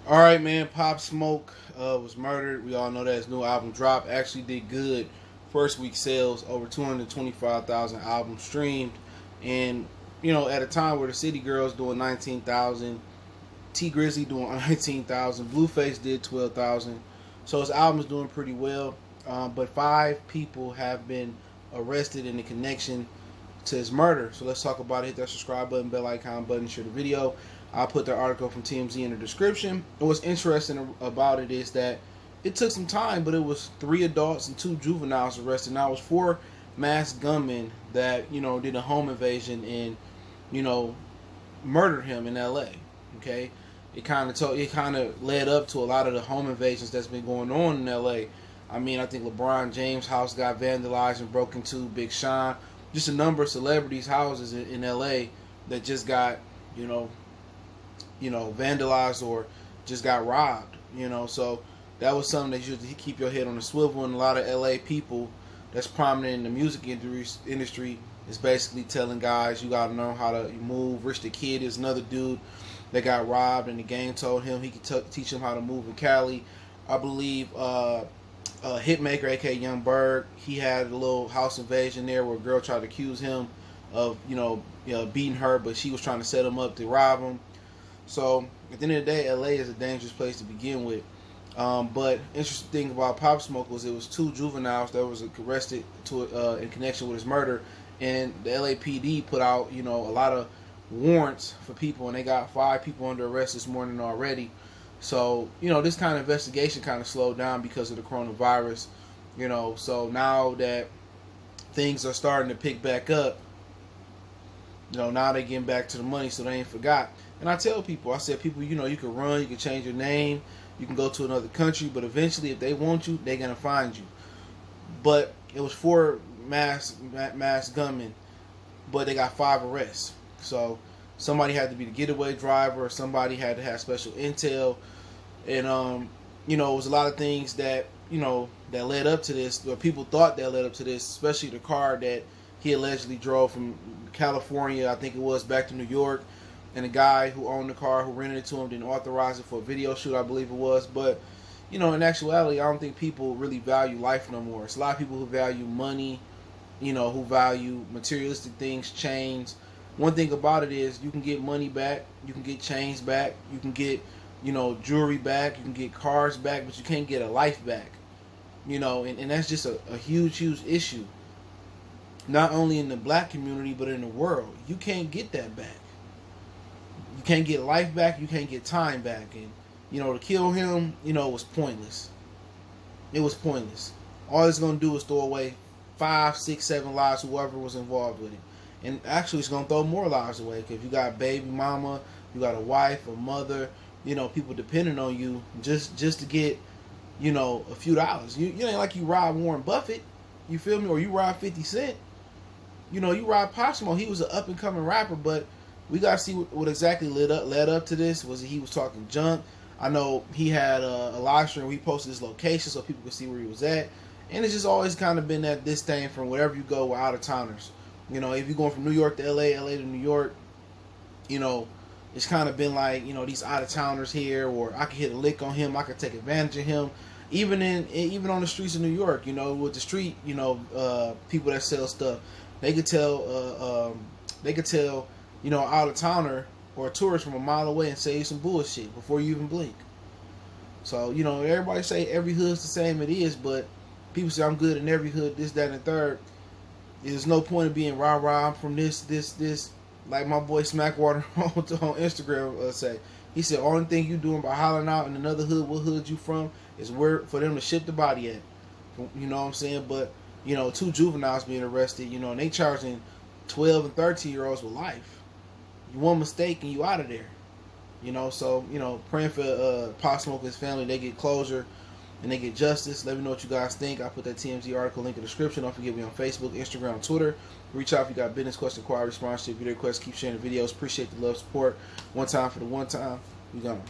All right, man. Pop Smoke was murdered. We all know that his new album dropped. Actually, did good. First week sales over 225,000 albums streamed, and at a time where the City Girls doing 19,000, T Grizzly doing 19,000, Blueface did 12,000. So his album's doing pretty well. But 5 people have been arrested in the connection to his murder. So let's talk about it. Hit that subscribe button, bell icon button, share the video. I'll put the article from TMZ in the description. And what's interesting about it is that it took some time, but it was 3 adults and 2 juveniles arrested. Now it was 4 masked gunmen that did a home invasion and murdered him in L.A. Okay, it kind of led up to a lot of the home invasions that's been going on in L.A. I mean, I think LeBron James' house got vandalized and broken into. Big Sean, just a number of celebrities' houses in L.A. that just got vandalized or just got robbed. So that was something that you should keep your head on the swivel. And a lot of LA people that's prominent in the music industry is basically telling guys you gotta know how to move. Rich the Kid is another dude that got robbed, and the gang told him he could teach him how to move in Cali. I believe Hitmaker, aka Young Berg, he had a little house invasion there where a girl tried to accuse him of beating her, but she was trying to set him up to rob him. So at the end of the day, LA is a dangerous place to begin with. But interesting thing about Pop Smoke was it was 2 juveniles that was arrested in connection with his murder, and the LAPD put out a lot of warrants for people, and they got 5 people under arrest this morning already. So this kind of investigation kind of slowed down because of the coronavirus. So now that things are starting to pick back up, now they getting back to the money, so they ain't forgot. And I tell people, I said, people, you can run, you can change your name, you can go to another country, but eventually, if they want you, they're gonna find you. But it was 4 mass gunmen, but they got 5 arrests. So somebody had to be the getaway driver, or somebody had to have special intel, and it was a lot of things that that led up to this, or people thought that led up to this, especially the car that he allegedly drove from California, I think it was, back to New York. And the guy who owned the car, who rented it to him, didn't authorize it for a video shoot, I believe it was. But, in actuality, I don't think people really value life no more. It's a lot of people who value money, who value materialistic things, chains. One thing about it is you can get money back, you can get chains back, you can get, jewelry back, you can get cars back, but you can't get a life back. And that's just a huge, huge issue. Not only in the black community, but in the world. You can't get that back. You can't get life back. You can't get time back. And, to kill him, was pointless. It was pointless. All it's going to do is throw away 5, 6, 7 lives, whoever was involved with it. And actually, it's going to throw more lives away. Because if you got a baby mama, you got a wife, a mother, people depending on you just to get, a few dollars. You ain't like you rob Warren Buffett. You feel me? Or you rob 50 Cent. You rob Pop Smoke. He was an up-and-coming rapper, but we got to see what exactly led up to this. Was he was talking junk? I know he had a live stream where he posted his location so people could see where he was at. And it's just always kind of been that this thing from wherever you go with out-of-towners. If you're going from New York to LA, LA to New York, it's kind of been like, these out-of-towners here, or I could hit a lick on him, I could take advantage of him. Even on the streets of New York, with the street, people that sell stuff, they could tell, out of towner or a tourist from a mile away and say some bullshit before you even blink. So, everybody say every hood's the same. It is, but people say I'm good in every hood, this, that, and the third. There's no point of being rah-rah, I'm from this. Like my boy Smackwater on Instagram say. He said, only thing you doing by hollering out in another hood, what hood you from, is where for them to ship the body at. You know what I'm saying? But, 2 juveniles being arrested, and they charging 12 and 13-year-olds with life. You one mistake and you out of there. So, praying for Pop Smoke and his family, they get closure and they get justice. Let me know what you guys think. I put that TMZ article link in the description. Don't forget me on Facebook, Instagram, Twitter. Reach out if you got business, question, inquiry, response to your video requests. Keep sharing the videos. Appreciate the love, support. One time for the one time. We gone.